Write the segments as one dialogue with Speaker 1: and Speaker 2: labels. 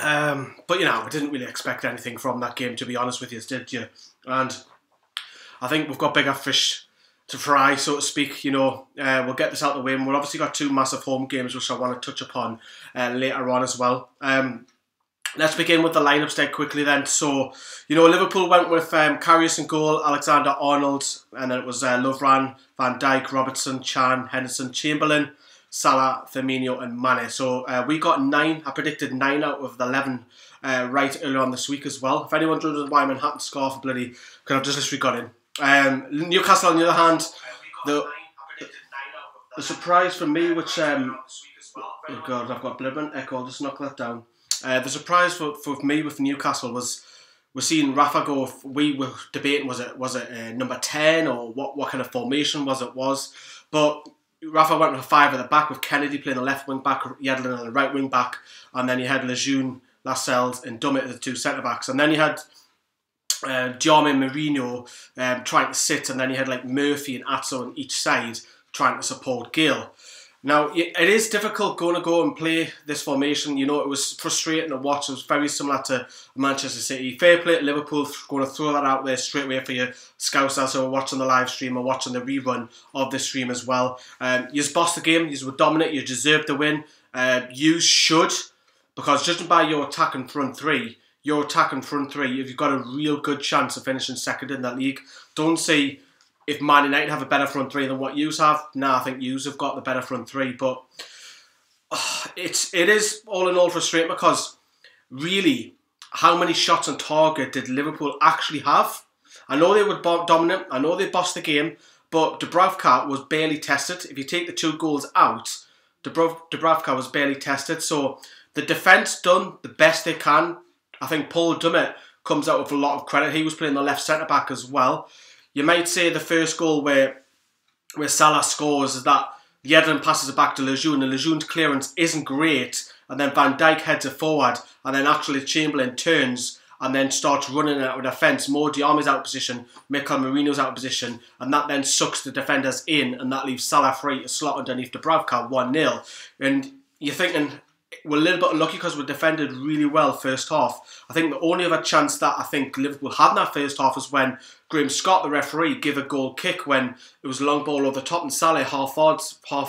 Speaker 1: But, you know, I didn't really expect anything from that game, to be honest with you, did you? And I think we've got bigger fish to fry, so to speak. You know, we'll get this out of the way. And we've obviously got two massive home games, which I want to touch upon later on as well. Let's begin with the lineups dead quickly then. So, you know, Liverpool went with Karius in goal, Alexander-Arnold, and then it was Lovren, Van Dijk, Robertson, Chan, Henderson, Chamberlain, Salah, Firmino and Mane. So we got 9. I predicted 9 out of the 11 right earlier on this week as well. If anyone wonders why Manhattan scarf bloody could have just literally got in. Newcastle, on the other hand, the surprise for me, which oh god, I've got Blibman echo. I'll just knock that down. The surprise for me with Newcastle was we're seeing Rafa go. We were debating was it number 10 or what kind of formation was, but Rafa went with 5 at the back with Kennedy playing the left wing back, Yedlin on the right wing back, and then you had Lejeune, Lascelles and Dummett as the 2 centre backs, and then you had Diome and Mourinho trying to sit, and then you had like Murphy and Atso on each side trying to support Gale. Now, it is difficult going to go and play this formation. You know, it was frustrating to watch. It was very similar to Manchester City. Fair play to Liverpool, going to throw that out there straight away for your scousers who are watching the live stream or watching the rerun of the stream as well. You've bossed the game. You were dominant. You deserved the win. You should, because judging by your attack and front three, you've got a real good chance of finishing second in that league. Don't say if Man United have a better front three than what yous have. Nah, I think yous have got the better front three. But it is all in all frustrating because really, how many shots on target did Liverpool actually have? I know they were dominant. I know they bossed the game. But Dubravka was barely tested. If you take the 2 goals out, Dubravka was barely tested. So the defence done the best they can. I think Paul Dummett comes out with a lot of credit. He was playing the left centre-back as well. You might say the first goal where Salah scores is that Yedlin passes it back to Lejeune, and Lejeune's clearance isn't great, and then Van Dijk heads it forward, and then actually Chamberlain turns and then starts running out of defence. Mo Diarme's out of position, Mikel Merino's out of position, and that then sucks the defenders in, and that leaves Salah free to slot underneath Dubravka 1-0. And you're thinking, we're a little bit unlucky because we defended really well first half. I think the only other chance that I think Liverpool had in that first half was when Graham Scott, the referee, gave a goal kick when it was a long ball over the top and Salah half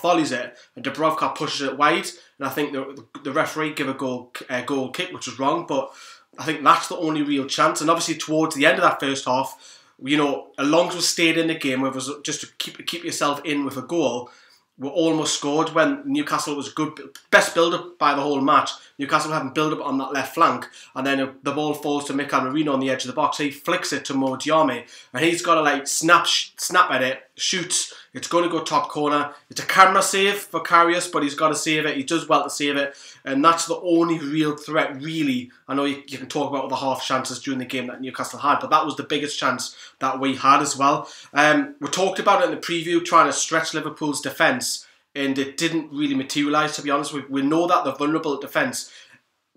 Speaker 1: volleys it and Dubravka pushes it wide. And I think the referee gave a goal kick, which was wrong. But I think that's the only real chance. And obviously towards the end of that first half, you know, as long as we stayed in the game, it was just to keep yourself in with a goal. We almost scored when Newcastle was good, best build-up by the whole match. Newcastle having build-up on that left flank, and then the ball falls to Mikel Merino on the edge of the box. He flicks it to Mo Diarme, and he's got to like snap at it, shoots. It's going to go top corner. It's a camera save for Karius, but he's got to save it. He does well to save it, and that's the only real threat, really. I know you can talk about the half chances during the game that Newcastle had, but that was the biggest chance that we had as well. We talked about it in the preview, trying to stretch Liverpool's defence, and it didn't really materialise, to be honest. We know that they're vulnerable at defence,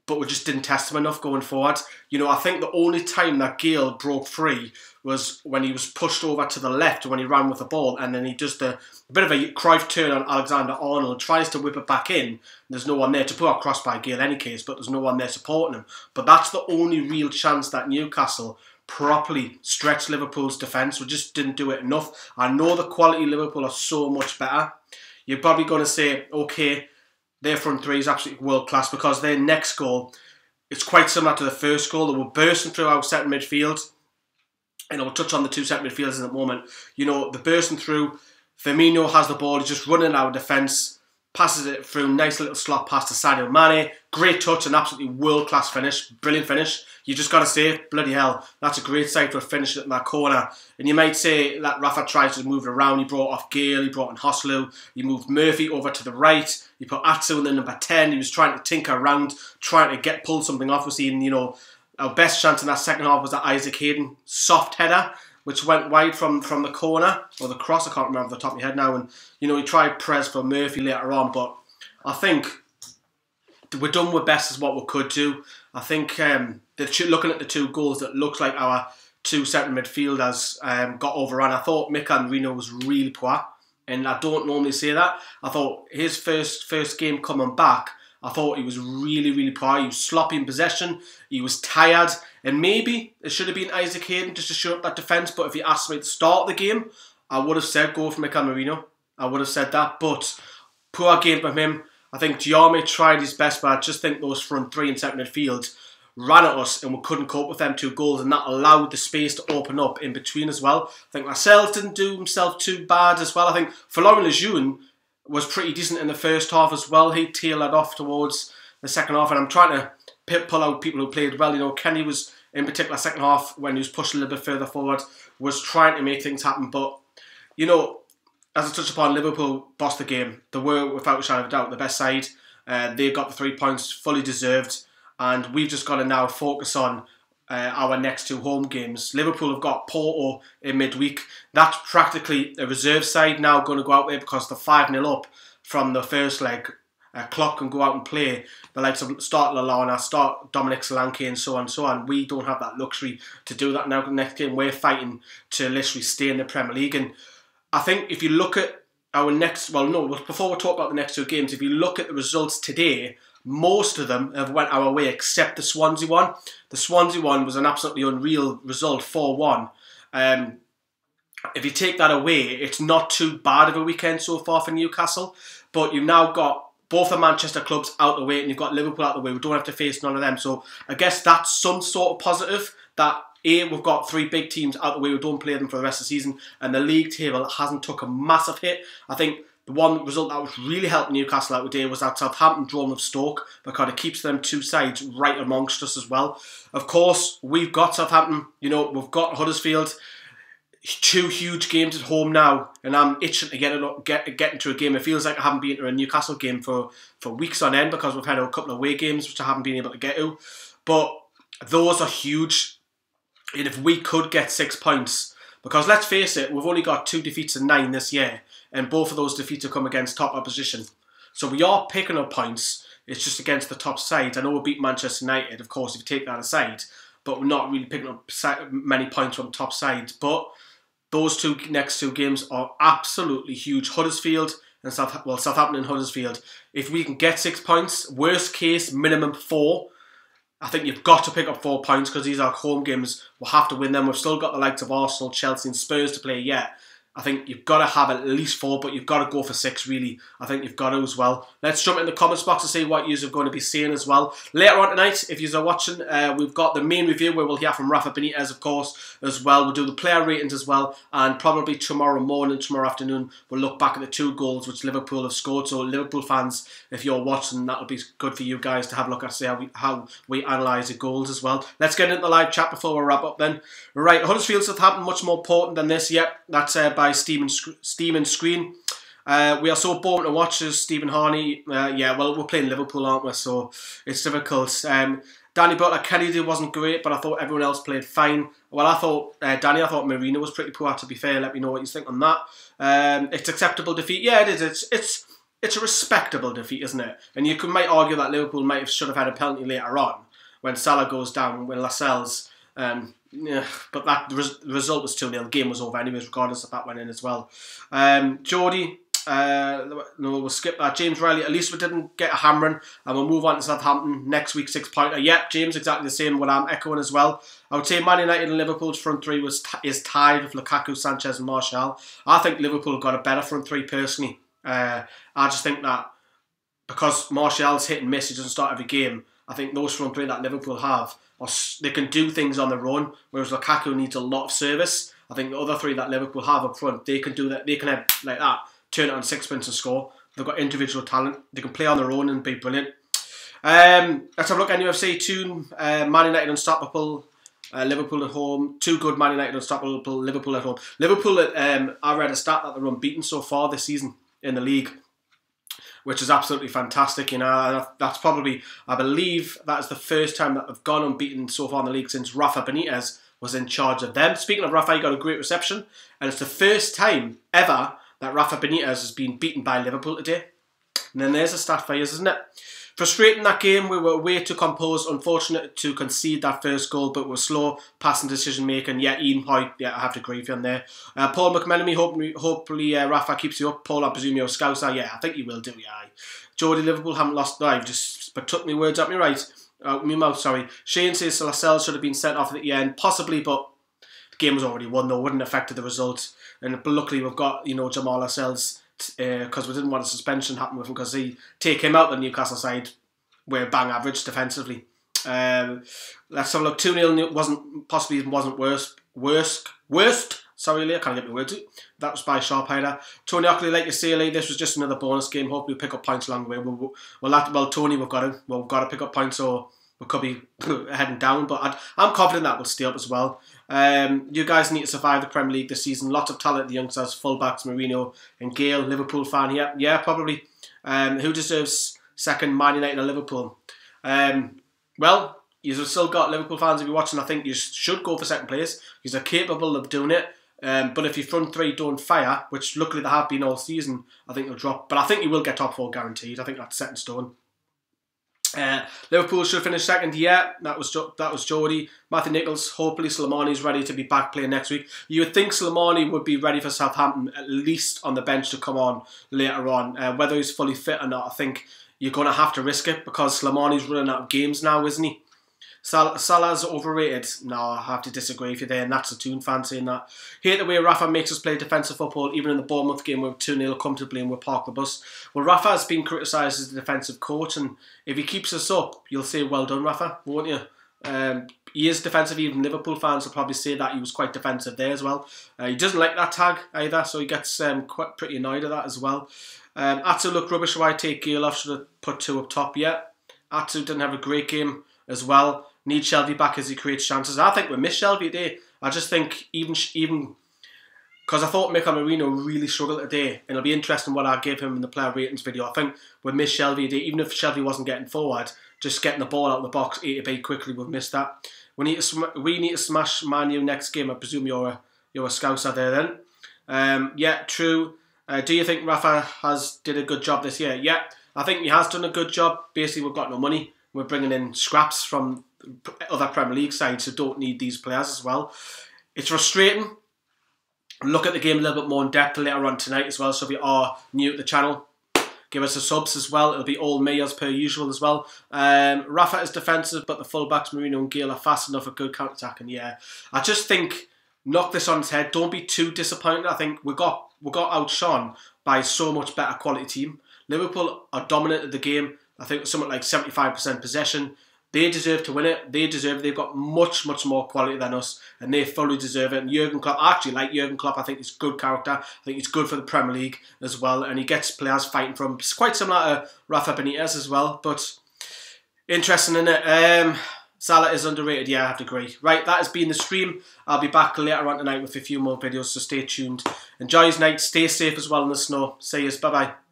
Speaker 1: but we just didn't test them enough going forward. You know, I think the only time that Gale broke free was when he was pushed over to the left when he ran with the ball, and then he does a bit of a Cruyff turn on Alexander-Arnold, tries to whip it back in. There's no one there to put a cross by Gale in any case, but there's no one there supporting him. But that's the only real chance that Newcastle properly stretched Liverpool's defence. We just didn't do it enough. I know the quality of Liverpool are so much better. You're probably going to say, okay, their front three is absolutely world class because their next goal, it's quite similar to the first goal. They were bursting through our centre midfield. And I'll touch on the 2 centre midfielders in a moment. You know, the bursting through, Firmino has the ball, he's just running our defence, passes it through, nice little slot pass to Sadio Mane. Great touch, an absolutely world-class finish, brilliant finish. You just got to say, bloody hell, that's a great sight for a finish in that corner. And you might say that Rafa tries to move it around. He brought off Gale, he brought in Hoslu, he moved Murphy over to the right, he put Atsu in the number 10, he was trying to tinker around, trying to pull something off. We're seeing, you know, our best chance in that second half was that Isaac Hayden soft header, which went wide from the corner, or the cross, I can't remember off the top of my head now. And, you know, he tried press for Murphy later on, but I think we're done with best as what we could do. I think looking at the 2 goals, it looks like our 2 centre midfielders got overrun. I thought Mikel Merino was really poor, and I don't normally say that. I thought his first game coming back, I thought he was really, really poor. He was sloppy in possession. He was tired. And maybe it should have been Isaac Hayden just to show up that defence. But if you asked me at the start of the game, I would have said go for Mikel Merino. I would have said that. But poor game from him. I think Diarmi tried his best, but I just think those front three in centre midfield ran at us and we couldn't cope with them 2 goals, and that allowed the space to open up in between as well. I think Lascelles didn't do himself too bad as well. I think Florent Lejeune was pretty decent in the first half as well. He tailored off towards the second half, and I'm trying to pull out people who played well. You know, Kenny was, in particular, second half, when he was pushed a little bit further forward, was trying to make things happen. But, you know, as I touched upon, Liverpool bossed the game. They were, without a shadow of a doubt, the best side. They got the 3 points, fully deserved. And we've just got to now focus on our next 2 home games. Liverpool have got Porto in midweek. That's practically a reserve side now going to go out there because they're 5-0 up from the first leg. Klopp can go out and play the likes of start Lallana, start Dominic Solanke and so on and so on. We don't have that luxury to do that now. The next game we're fighting to literally stay in the Premier League. And I think if you look at our next, well no, before we talk about the next 2 games, if you look at the results today, most of them have went our way except the Swansea one. The Swansea one was an absolutely unreal result, 4-1. If you take that away, it's not too bad of a weekend so far for Newcastle. But you've now got both the Manchester clubs out the way and you've got Liverpool out the way. We don't have to face none of them. So I guess that's some sort of positive that we've got 3 big teams out the way. We don't play them for the rest of the season. And the league table hasn't took a massive hit. I think the one result that was really helping Newcastle out today was that Southampton drawn with Stoke, because it keeps them 2 sides right amongst us as well. Of course, we've got Southampton, you know, we've got Huddersfield. 2 huge games at home now, and I'm itching to get into a game. It feels like I haven't been to a Newcastle game for weeks on end because we've had a couple of away games which I haven't been able to get to. But those are huge. And if we could get 6 points, because let's face it, we've only got 2 defeats in 9 this year, and both of those defeats have come against top opposition. So we are picking up points. It's just against the top sides. I know we beat Manchester United, of course, if you take that aside, but we're not really picking up many points from top sides. But those next 2 games are absolutely huge. Huddersfield and Southampton and Huddersfield. If we can get 6 points, worst case, minimum 4. I think you've got to pick up 4 points because these are home games. We'll have to win them. We've still got the likes of Arsenal, Chelsea and Spurs to play yet. I think you've got to have at least 4, but you've got to go for 6, really. I think you've got to as well. Let's jump in the comments box to see what you are going to be saying as well. Later on tonight, if you are watching, we've got the main review where we'll hear from Rafa Benitez, of course, as well. We'll do the player ratings as well. And probably tomorrow morning, tomorrow afternoon, we'll look back at the 2 goals which Liverpool have scored. So Liverpool fans, if you're watching, that'll be good for you guys to have a look at, see how we analyse the goals as well. Let's get into the live chat before we wrap up then. Right, Huddersfield Southampton, much more important than this. Yep, that's by Steam and Screen. We are so boring to watch as Stephen Harney. Yeah, well, we're playing Liverpool, aren't we? So it's difficult. Danny Butler, Kennedy wasn't great, but I thought everyone else played fine. Well, I thought I thought Marino was pretty poor, to be fair. Let me know what you think on that. It's acceptable defeat. Yeah, it is. It's a respectable defeat, isn't it? And you might argue that Liverpool should have had a penalty later on when Salah goes down, when Lascelles. Yeah, but that result was 2-0. The game was over anyways, regardless if that went in as well. Geordie, no, we'll skip that. James Riley, at least we didn't get a hammering, and we'll move on to Southampton next week, 6-pointer. Yep, James, exactly the same, what I'm echoing as well. I would say Man United and Liverpool's front 3 is tied with Lukaku, Sanchez and Martial. I think Liverpool got a better front 3 personally. I just think that because Martial's hit and miss, he doesn't start every game, I think those front 3 that Liverpool have, they can do things on their own, whereas Lukaku needs a lot of service. I think the other 3 that Liverpool have up front, they can do that. They can have like that, turn it on sixpence and score. They've got individual talent. They can play on their own and be brilliant. Let's have a look at UFC 2. Man United unstoppable. Liverpool at home. 2 good Man United unstoppable. Liverpool at home. Liverpool, I read a stat that they're unbeaten so far this season in the league, which is absolutely fantastic, you know. That's probably, I believe, that is the first time that they've gone unbeaten so far in the league since Rafa Benitez was in charge of them. Speaking of Rafa, he got a great reception, and it's the first time ever that Rafa Benitez has been beaten by Liverpool today. And then there's a stat for you, isn't it? Frustrating that game, we were way too composed, unfortunate to concede that first goal, but we're slow passing decision making. Yeah, Ian Hoy, yeah, I have to agree with you on there. Paul McMenemy, hopefully Rafa keeps you up. Paul, I presume you're a Scouser. Yeah, I think you will do, yeah. Jody, Liverpool haven't lost. No, I've just took my words out my mouth, sorry. Shane says Lascelles should have been sent off at the end, possibly, but the game was already won, though. Wouldn't have affected the result. But luckily, we've got, you know, Jamal Lascelles, because we didn't want a suspension happen with him, because he take him out the Newcastle side. We're bang average defensively. Let's have a look. 2-0 wasn't worst. Sorry, Lee, I can't get my words out. That was by Sharp Hider. Tony Ockley, like you say, Lee, this was just another bonus game. Hope we pick up points along the way. Well, Tony, we've got to pick up points, so we could be heading down. But I'm confident that we'll stay up as well. You guys need to survive the Premier League this season. Lots of talent, the youngsters, fullbacks, Mourinho and Gale. Liverpool fan here. Yeah, probably. Who deserves second, Man United or Liverpool? Well, you've still got Liverpool fans if you're watching. I think you should go for second place. You're capable of doing it. But if your front three don't fire, which luckily they have been all season, I think you'll drop. But I think you will get top 4 guaranteed. I think that's set in stone. Liverpool should finish second. Yeah, that was Jody. Matthew Nichols. Hopefully Slimani's ready to be back playing next week. You would think Slimani would be ready for Southampton, at least on the bench to come on later on. Whether he's fully fit or not, I think you're going to have to risk it, because Slimani's running out of games now, isn't he? Salah's overrated. No, I have to disagree with you there, and that's a Toon fan saying that. Hate the way Rafa makes us play defensive football, even in the Bournemouth game we're 2-0 comfortably and we'll park the bus. Well, Rafa has been criticised as a defensive coach, and if he keeps us up, you'll say, well done, Rafa, won't you? He is defensive. Even Liverpool fans will probably say that he was quite defensive there as well. He doesn't like that tag either, so he gets pretty annoyed at that as well. Atsu looked rubbish, so I take Gale off. Should have put 2 up top. Yeah, Atsu didn't have a great game as well. Need Shelby back as he creates chances. I think we missed Shelby today. I just think even because I thought Mikel Merino really struggled today, and it'll be interesting what I give him in the player ratings video. I think we missed Shelby today, even if Shelby wasn't getting forward, just getting the ball out of the box A to B quickly. We've missed that. We need to smash Man U next game. I presume you're a Scouser there then. Yeah, true. Do you think Rafa did a good job this year? Yeah, I think he has done a good job. Basically, we've got no money. We're bringing in scraps from other Premier League sides who don't need these players as well. It's frustrating. Look at the game a little bit more in depth later on tonight as well. So if you are new to the channel, give us a subs as well. It'll be all me as per usual as well. Rafa is defensive, but the fullbacks Mourinho and Gale are fast enough for good counter-attack. And yeah, I just think knock this on its head. Don't be too disappointed. I think we got outshone by so much better quality team. Liverpool are dominant at the game. I think something like 75% possession. They deserve to win it. They deserve it. They've got much, much more quality than us, and they fully deserve it. And Jurgen Klopp, I actually like Jurgen Klopp. I think he's good character. I think he's good for the Premier League as well, and he gets players fighting for him. It's quite similar to Rafa Benitez as well, but interesting, isn't it? Salah is underrated. Yeah, I have to agree. Right, that has been the stream. I'll be back later on tonight with a few more videos, so stay tuned. Enjoy his night. Stay safe as well in the snow. See yous. Bye-bye.